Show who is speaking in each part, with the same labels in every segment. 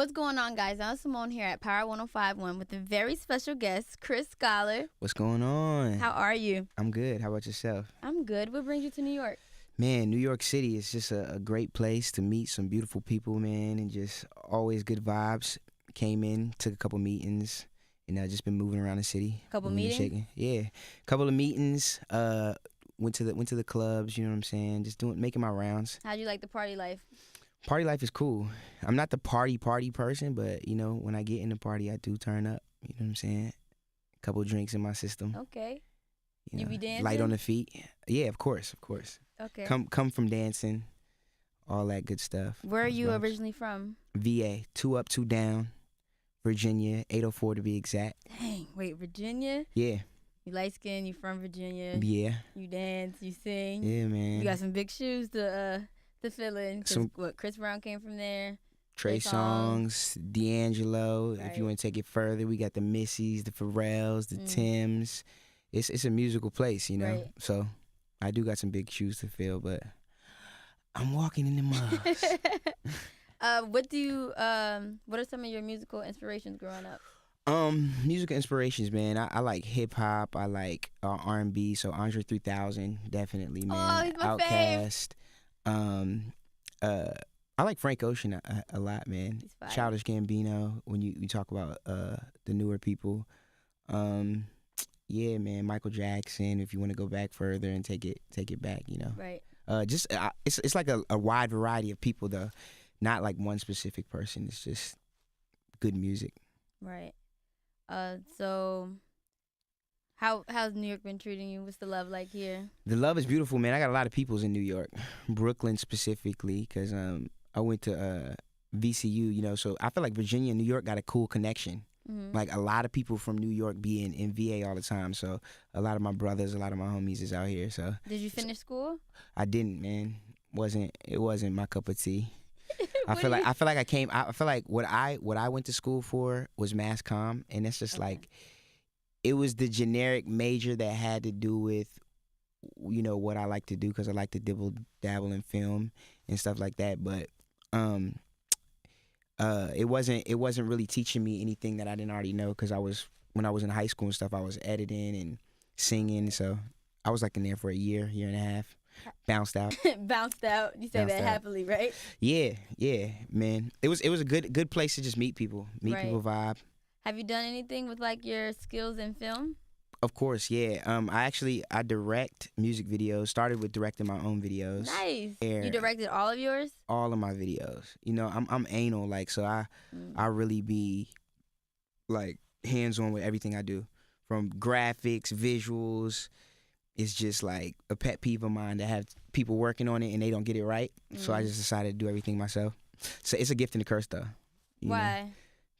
Speaker 1: What's going on, guys? I'm Symone here at Power 105.1 with a very special guest, Chris Scholar.
Speaker 2: What's going on?
Speaker 1: How are you?
Speaker 2: I'm good. How about yourself?
Speaker 1: I'm good. What brings you to New York?
Speaker 2: Man, New York City is just a great place to meet some beautiful people, man, and just always good vibes. Came in, took a couple meetings, and just been moving around the city.
Speaker 1: Couple
Speaker 2: moving and
Speaker 1: meetings?
Speaker 2: shaking. Yeah, couple of meetings. Went to the clubs. You know what I'm saying? Just making my rounds.
Speaker 1: How'd you like the party life?
Speaker 2: Party life is cool. I'm not the party person, but when I get in the party, I do turn up. You know what I'm saying? Couple drinks in my system.
Speaker 1: Okay.
Speaker 2: You
Speaker 1: You
Speaker 2: know,
Speaker 1: be dancing?
Speaker 2: light on the feet. Yeah, of course.
Speaker 1: Okay.
Speaker 2: Come from dancing, all that good stuff.
Speaker 1: Where are
Speaker 2: Those
Speaker 1: you
Speaker 2: vibes.
Speaker 1: originally from?
Speaker 2: VA, 2 up, 2 down, Virginia, 804 to be exact.
Speaker 1: Dang. Wait, Virginia?
Speaker 2: Yeah,
Speaker 1: You light skin, you from Virginia.
Speaker 2: yeah,
Speaker 1: You dance, you sing.
Speaker 2: yeah, man.
Speaker 1: You got some big shoes to fill in. 'Cause Chris Brown came from there.
Speaker 2: Trey Songz, D'Angelo. If
Speaker 1: Right.
Speaker 2: you want to take it further, we got the Missies, the Pharrells, the
Speaker 1: Mm.
Speaker 2: Tims. It's a musical place,
Speaker 1: Right.
Speaker 2: So I do got some big shoes to fill, but I'm walking in the mud.
Speaker 1: What are some of your musical inspirations growing up?
Speaker 2: Musical inspirations, man. I like hip hop. I like R&B. So Andre 3000, definitely, man.
Speaker 1: Oh, he's my fave.
Speaker 2: Outkast. I like Frank Ocean a lot, man.
Speaker 1: He's fire.
Speaker 2: Childish Gambino. When you talk about the newer people, yeah, man. Michael Jackson. If you want to go back further and take it back,
Speaker 1: Right.
Speaker 2: It's like a wide variety of people though, not like one specific person. It's just good music.
Speaker 1: Right. So how's New York been treating you? What's the love like here?
Speaker 2: The love is beautiful, man. I got a lot of peoples in New York, Brooklyn specifically, because I went to VCU, so I feel like Virginia and New York got a cool connection.
Speaker 1: Mm-hmm.
Speaker 2: Like a lot of people from New York be in VA all the time, so a lot of my brothers, a lot of my homies is out here. So
Speaker 1: Did you finish school?
Speaker 2: I didn't, man. It wasn't my cup of tea. I
Speaker 1: What
Speaker 2: feel
Speaker 1: do
Speaker 2: like what I went to school for was mass comm, and that's just
Speaker 1: Okay.
Speaker 2: like it was the generic major that had to do with what I like to do, because I like to dabble in film and stuff like that, but it wasn't really teaching me anything that I didn't already know, because when I was in high school and stuff, I was editing and singing, so I was like in there for a year and a half. Bounced out.
Speaker 1: Bounced out. You say
Speaker 2: Bounced
Speaker 1: that
Speaker 2: out.
Speaker 1: happily, right?
Speaker 2: Yeah, man. It was a good place to just meet people,
Speaker 1: Right.
Speaker 2: people vibe.
Speaker 1: Have you done anything with like your skills in film?
Speaker 2: Of course, yeah. I direct music videos. Started with directing my own videos.
Speaker 1: Nice.
Speaker 2: Air.
Speaker 1: You directed all of yours?
Speaker 2: All of my videos. I'm anal, like, so I really be like hands on with everything I do, from graphics, visuals. It's just like a pet peeve of mine to have people working on it and they don't get it right. So I just decided to do everything myself. So it's a gift and a curse though.
Speaker 1: Why?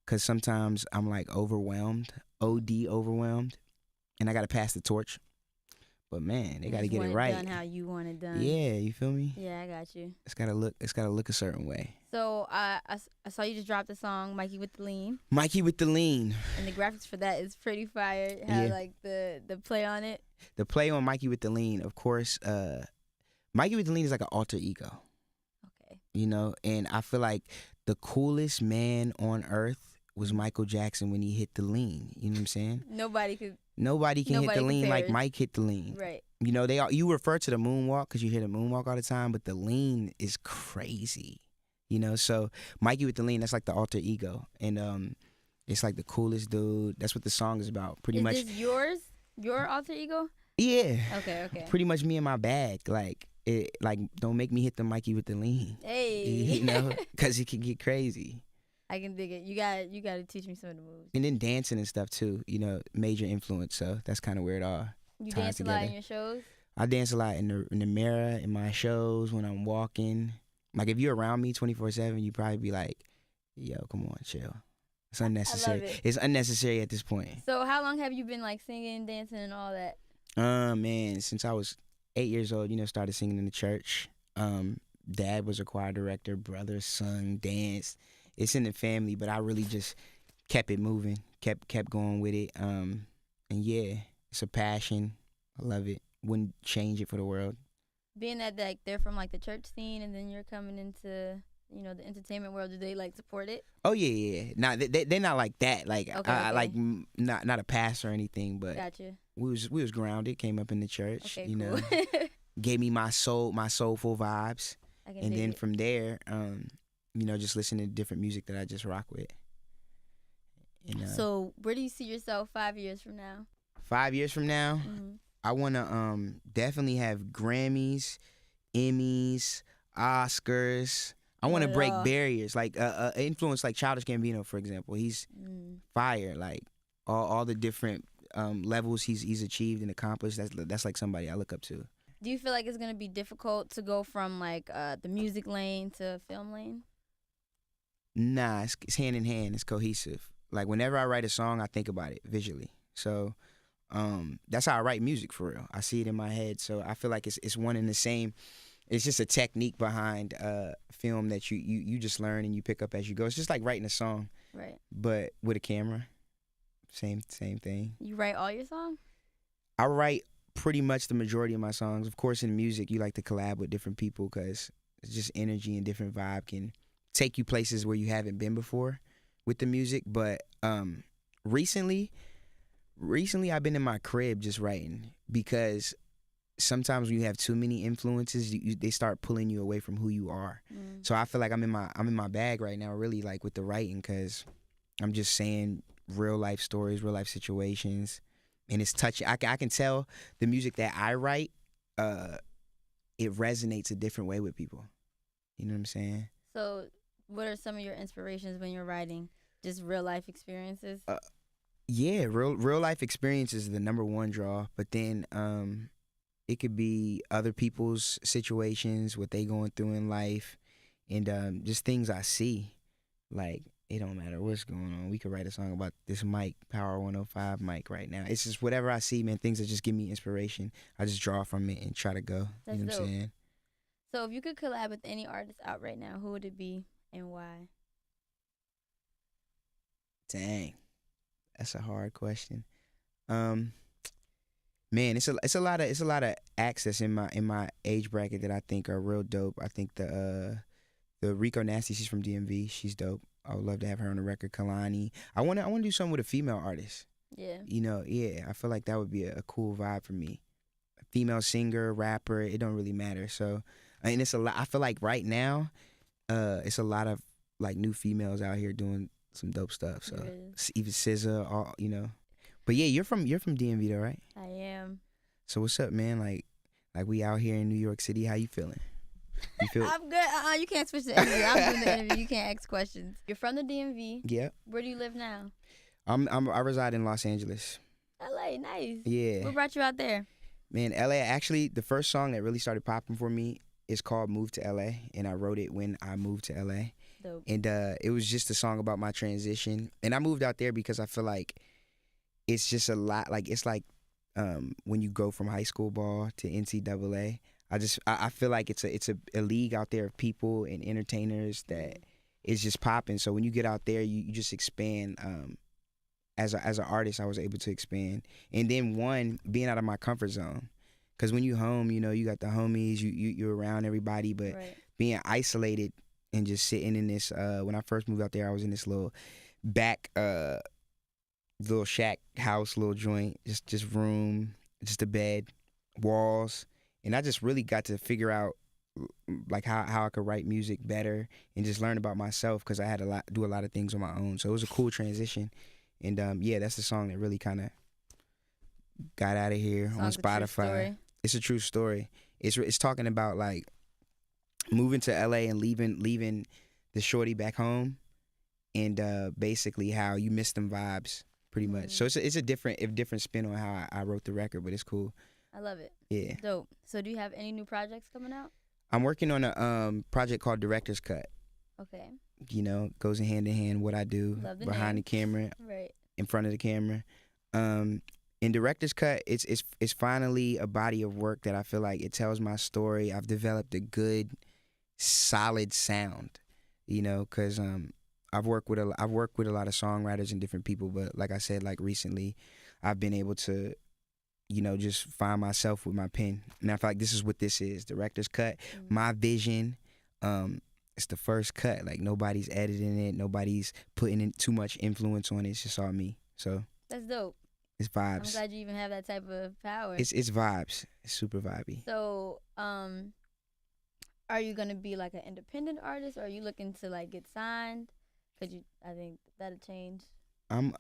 Speaker 2: Because sometimes I'm like overwhelmed, overwhelmed, and I got to pass the torch. But man, they got to get it right.
Speaker 1: Done how you want it done.
Speaker 2: Yeah, you feel me?
Speaker 1: Yeah, I got you.
Speaker 2: It's gotta look a certain way.
Speaker 1: So I saw you just dropped a song, Mikey with the Lean,
Speaker 2: Mikey with the lean.
Speaker 1: and the graphics for that is pretty fire. It had like the play on it.
Speaker 2: The play on Mikey with the lean, of course. Mikey with the lean is like an alter ego.
Speaker 1: Okay.
Speaker 2: And I feel like the coolest man on earth was Michael Jackson when he hit the lean. You know what I'm saying?
Speaker 1: Nobody can
Speaker 2: Hit the lean like
Speaker 1: compares.
Speaker 2: Mike hit the lean.
Speaker 1: Right.
Speaker 2: You refer to the moonwalk because you hear the moonwalk all the time, but the lean is crazy. So Mikey with the lean, that's like the alter ego, and it's like the coolest dude. That's what the song is about, pretty much.
Speaker 1: Is this yours? Your alter ego?
Speaker 2: Yeah.
Speaker 1: Okay.
Speaker 2: Pretty much me and my bag, don't make me hit the Mikey with the lean.
Speaker 1: Hey.
Speaker 2: Because it can get crazy.
Speaker 1: I can dig it. You got to teach me some of the moves.
Speaker 2: And then dancing and stuff too, major influence. So that's kind of where it all
Speaker 1: You
Speaker 2: ties
Speaker 1: dance
Speaker 2: together.
Speaker 1: a lot in your shows?
Speaker 2: I dance a lot in the mirror, in my shows, when I'm walking. Like if you're around me 24/7, you probably be like, "Yo, come on, chill." It's unnecessary.
Speaker 1: I love it.
Speaker 2: It's unnecessary at this point.
Speaker 1: So how long have you been like singing, dancing, and all that?
Speaker 2: Man, since I was 8 years old, started singing in the church. Dad was a choir director. Brother sung, danced. It's in the family, but I really just kept it moving, kept going with it. And yeah, it's a passion. I love it. Wouldn't change it for the world.
Speaker 1: Being that like they're from like the church scene, and then you're coming into the entertainment world, do they like support it?
Speaker 2: Oh yeah. Nah, they're not like that. Like
Speaker 1: Okay,
Speaker 2: I
Speaker 1: okay.
Speaker 2: like not a pastor or anything, but
Speaker 1: Gotcha.
Speaker 2: we was grounded. Came up in the church,
Speaker 1: Okay, cool.
Speaker 2: gave me my soulful vibes,
Speaker 1: I can
Speaker 2: and
Speaker 1: dig
Speaker 2: then
Speaker 1: it.
Speaker 2: from there, just listening to different music that I just rock with. And
Speaker 1: So, where do you see yourself 5 years from now?
Speaker 2: 5 years from now,
Speaker 1: Mm-hmm.
Speaker 2: I wanna definitely have Grammys, Emmys, Oscars. I want
Speaker 1: Want
Speaker 2: to
Speaker 1: it
Speaker 2: break
Speaker 1: all.
Speaker 2: barriers, like influence like Childish Gambino, for example. He's fire, like all the different levels he's achieved and accomplished. That's like somebody I look up to.
Speaker 1: Do you feel like it's gonna be difficult to go from like the music lane to film lane?
Speaker 2: Nah, it's hand in hand. It's cohesive. Like whenever I write a song, I think about it visually. So that's how I write music for real. I see it in my head. So I feel like it's one and the same. It's just a technique behind film that you just learn and you pick up as you go. It's just like writing a song,
Speaker 1: Right.
Speaker 2: but with a camera. Same thing.
Speaker 1: You write all your songs?
Speaker 2: I write pretty much the majority of my songs. Of course, in music, you like to collab with different people because it's just energy and different vibe can take you places where you haven't been before with the music. But recently I've been in my crib just writing because sometimes when you have too many influences, they start pulling you away from who you are. So I feel like I'm in my bag right now, really, like with the writing, because I'm just saying real life stories, real life situations, and it's touching. I can tell the music that I write, it resonates a different way with people. You know what I'm saying?
Speaker 1: So, what are some of your inspirations when you're writing? Just real life experiences?
Speaker 2: Yeah, real life experiences is the number one draw, but then it could be other people's situations, what they going through in life, and just things I see. Like, it don't matter what's going on. We could write a song about this mic, Power 105 mic right now. It's just whatever I see, man, things that just give me inspiration. I just draw from it and try to go.
Speaker 1: That's
Speaker 2: You know what I'm
Speaker 1: dope.
Speaker 2: saying?
Speaker 1: So, if you could collab with any artist out right now, who would it be and why?
Speaker 2: Dang. That's a hard question. Man, it's a lot of acts that's in my age bracket that I think are real dope. I think the Rico Nasty, she's from DMV. She's dope. I would love to have her on the record. Kalani. I want to do something with a female artist.
Speaker 1: Yeah.
Speaker 2: Yeah. I feel like that would be a cool vibe for me. A female singer, rapper, it don't really matter. So, and it's a lot. I feel like right now, it's a lot of like new females out here doing some dope stuff. So even SZA, all. But yeah, you're from DMV though, right?
Speaker 1: I am.
Speaker 2: So what's up, man? Like we out here in New York City. How you feeling? You feel?
Speaker 1: I'm good. You can't switch the interview. I'm doing the interview. You can't ask questions. You're from the DMV.
Speaker 2: Yeah.
Speaker 1: Where do you live now?
Speaker 2: I reside in Los Angeles.
Speaker 1: LA, nice.
Speaker 2: Yeah.
Speaker 1: What brought you out there?
Speaker 2: Man, LA. Actually, the first song that really started popping for me is called "Move to LA," and I wrote it when I moved to LA.
Speaker 1: Dope.
Speaker 2: And it was just a song about my transition. And I moved out there because I feel like it's just a lot. Like it's like when you go from high school ball to NCAA. I feel like it's a league out there of people and entertainers that is just popping. So when you get out there, you just expand. As an artist, I was able to expand, and then being out of my comfort zone, because when you home, you got the homies, you're around everybody, but
Speaker 1: Right.
Speaker 2: being isolated and just sitting in this. When I first moved out there, I was in this little back little shack house, little joint, just room, just a bed, walls, and I just really got to figure out like how I could write music better and just learn about myself, because I had to do a lot of things on my own. So it was a cool transition, and yeah, that's the song that really kind of got out of here on
Speaker 1: Song's a true
Speaker 2: Spotify.
Speaker 1: story.
Speaker 2: It's a true story. It's talking about like moving to LA and leaving the shorty back home, and basically how you miss them vibes pretty much. So it's a different spin on how I wrote the record, but it's cool.
Speaker 1: I love it.
Speaker 2: Yeah.
Speaker 1: Dope. So do you have any new projects coming out?
Speaker 2: I'm working on a project called Director's Cut.
Speaker 1: Okay.
Speaker 2: Goes in hand what I do
Speaker 1: Love the
Speaker 2: behind
Speaker 1: name.
Speaker 2: the camera,
Speaker 1: Right.
Speaker 2: in front of the camera. In Director's Cut, it's finally a body of work that I feel like it tells my story. I've developed a good, solid sound, because I've worked with a lot of songwriters and different people, but like I said, like recently, I've been able to, just find myself with my pen, and I feel like this is what this is, Director's Cut, my vision, it's the first cut. Like nobody's editing it, nobody's putting in too much influence on it. It's just all me. So
Speaker 1: That's dope.
Speaker 2: it's
Speaker 1: I'm
Speaker 2: vibes.
Speaker 1: glad you even have that type of power.
Speaker 2: It's vibes. It's super vibey.
Speaker 1: So, are you gonna be like an independent artist, or are you looking to like get signed? Cause I think that'll change.
Speaker 2: I'm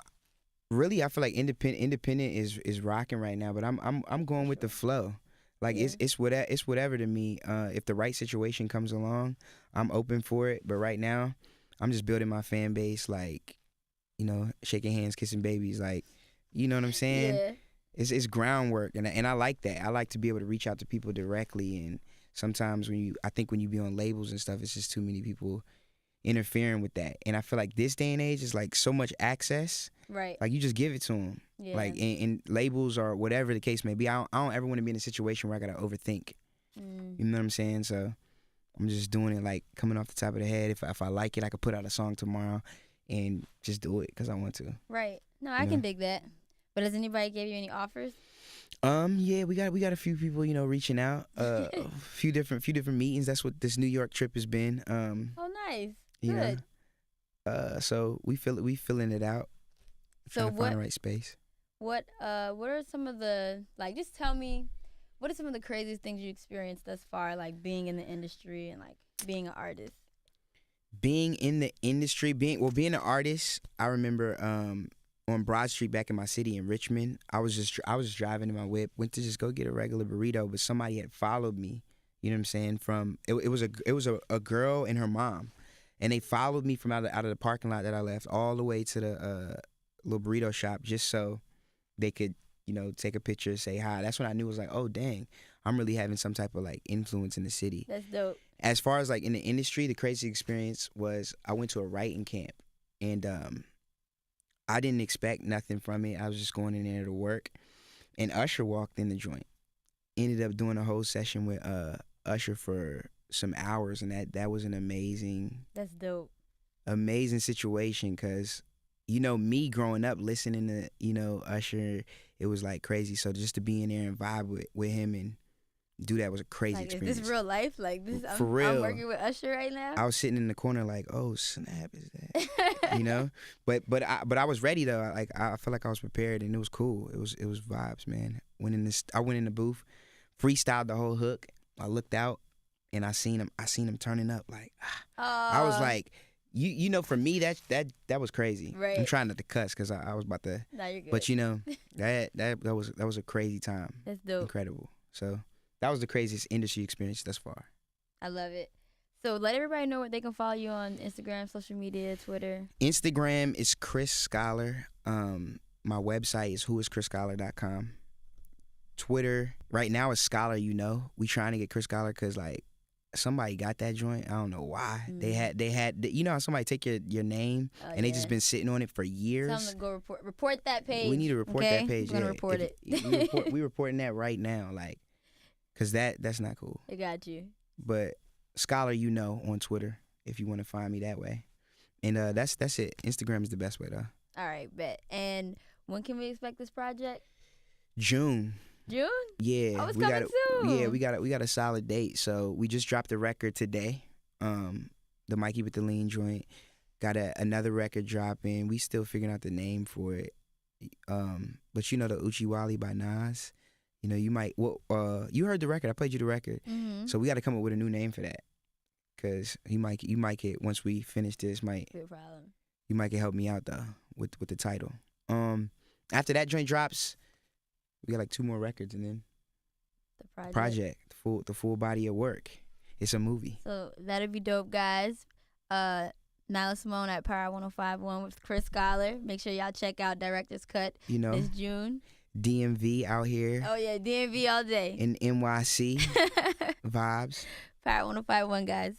Speaker 2: really, I feel like independent is rocking right now, but I'm going
Speaker 1: For
Speaker 2: with the
Speaker 1: sure.
Speaker 2: flow. Like
Speaker 1: Yeah.
Speaker 2: it's whatever to me. If the right situation comes along, I'm open for it. But right now, I'm just building my fan base. Like, shaking hands, kissing babies. Like, you know what I'm saying?
Speaker 1: Yeah.
Speaker 2: It's groundwork, and I like that. I like to be able to reach out to people directly. And sometimes I think when you be on labels and stuff, it's just too many people interfering with that. And I feel like this day and age is like so much access.
Speaker 1: Right.
Speaker 2: Like you just give it to them.
Speaker 1: Yeah.
Speaker 2: Like in labels or whatever the case may be. I don't ever want to be in a situation where I gotta overthink. You know what I'm saying? So I'm just doing it like coming off the top of the head. If I like it, I could put out a song tomorrow and just do it because I want to.
Speaker 1: Right. No, I can dig that. But has anybody gave you any offers?
Speaker 2: Yeah, we got a few people, reaching out. A few different meetings. That's what this New York trip has been.
Speaker 1: Oh, nice.
Speaker 2: You
Speaker 1: Good.
Speaker 2: know. So we filling it out.
Speaker 1: So
Speaker 2: Trying to find the right space.
Speaker 1: What are some of the, like, just tell me, what are some of the craziest things you experienced thus far, like being in the industry and like being an artist?
Speaker 2: Being in the industry, being an artist, I remember on Broad Street back in my city in Richmond, I was just driving in my whip, went to just go get a regular burrito, but somebody had followed me. You know what I'm saying? From it was a girl and her mom, and they followed me from out of the parking lot that I left all the way to the little burrito shop just so they could take a picture, say hi. That's when I knew it was like, oh dang, I'm really having some type of like influence in the city.
Speaker 1: That's dope.
Speaker 2: As far as like in the industry, the crazy experience was I went to a writing camp, and I didn't expect nothing from it. I was just going in there to work, and Usher walked in the joint. Ended up doing a whole session with Usher for some hours, and that was an amazing.
Speaker 1: That's dope.
Speaker 2: Amazing situation, cause me growing up listening to Usher, it was like crazy. So just to be in there and vibe with him and do that was a crazy
Speaker 1: Like,
Speaker 2: experience.
Speaker 1: is this real life? Like this?
Speaker 2: For real.
Speaker 1: I'm working with Usher right now.
Speaker 2: I was sitting in the corner like, oh snap, is that? But I was ready though. Like I felt like I was prepared and it was cool. It was vibes, man. I went in the booth, freestyled the whole hook. I looked out and I seen him turning up. Like I was like, for me that was crazy.
Speaker 1: Right.
Speaker 2: I'm trying not to cuss because I was about to.
Speaker 1: No, you're good.
Speaker 2: But that was a crazy time.
Speaker 1: That's dope.
Speaker 2: Incredible. So that was the craziest industry experience thus far.
Speaker 1: I love it. So let everybody know where they can follow you on Instagram, social media, Twitter.
Speaker 2: Instagram is Chris Scholar. My website is whoischrisscholar.com. Twitter right now is Scholar. We trying to get Chris Scholar because like somebody got that joint. I don't know why. They had how somebody take your name and they just been sitting on it for years.
Speaker 1: Tell them to go report that page.
Speaker 2: We need to report that page.
Speaker 1: We're gonna report it.
Speaker 2: We reporting that right now, like, cause that's not cool.
Speaker 1: I got you.
Speaker 2: But Scholar, on Twitter if you want to find me that way, and that's it. Instagram is the best way though.
Speaker 1: All right, bet. And when can we expect this project?
Speaker 2: June.
Speaker 1: June?
Speaker 2: Yeah,
Speaker 1: oh, it's coming soon.
Speaker 2: Yeah, we got a solid date. So we just dropped the record today. The Mikey with the Lean joint. Got another record dropping. We still figuring out the name for it. But the Uchi Wally by Nas. You might you heard the record. I played you the record.
Speaker 1: Mm-hmm.
Speaker 2: So we got to come up with a new name for that. Cause you might get once we finish this
Speaker 1: Good problem.
Speaker 2: You might get help me out though with the title. After that joint drops, we got like 2 more records and then
Speaker 1: the
Speaker 2: project the full body of work. It's a movie.
Speaker 1: So that'd be dope, guys. Nyla Symone at Power 105.1 with Chris Scholar. Make sure y'all check out Director's Cut this June.
Speaker 2: DMV out here.
Speaker 1: Oh yeah, DMV all day.
Speaker 2: In NYC vibes.
Speaker 1: Power 105.1, guys.